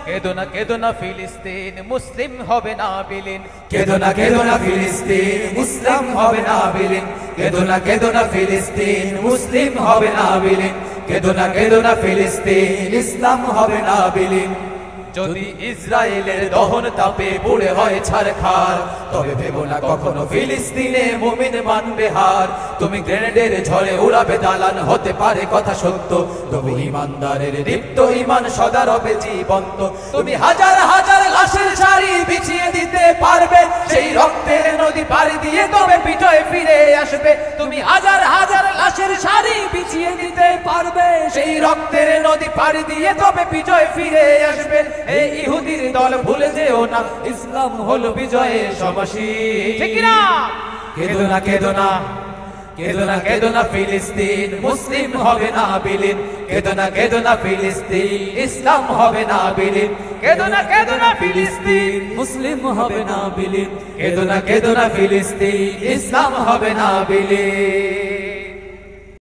কেদো না ফিলিস্তিন মুসলিম হবে না বিলীন কেদো না ফিলিস্তিন মুসলিম হবে না বিলীন কেদো না ফিলিস্তিন মুসলিম হবে না বিলীন কেদো না ফিলিস্তিন ইসলাম হবে না বিলীন যদি ইসরায়েলের দহন তাপে পুড়ে হয় ছারখার তবে ভেবো না কখনো ফিলিস্তিনে মুমিন মানবে হার তুমি গ্রেনেডের ঝড়ে উড়াবে দালান হতে পারে কথা সত্য তবু ইমানদারের দীপ্ত ঈমান সদা রবে জীবন্ত তুমি হাজার হাজার লাশের সারি বিছিয়ে দিতে পারবে সেই রক্তের নদী পাড়ি দিয়ে তবে বিজয় ফিরে আসবে তুমি হাজার হাজার লাশের সারি বিছিয়ে দিতে পারবে সেই রক্তের নদী পাড়ি দিয়ে তবে বিজয় ফিরে আসবে এই ইহুদির দল ভুলে যেও না ইসলাম হলো বিজয়ের সমাসীন ঠিক কি না কেদো না ফিলিস্তিন মুসলিম হবে না বিলীন কেদো না ফিলিস্তিন ইসলাম হবে না বিলীন কেদো না ফিলিস্তিন মুসলিম হবে না বিলীন কেদো না ফিলিস্তিন ইসলাম হবে না বিলীন।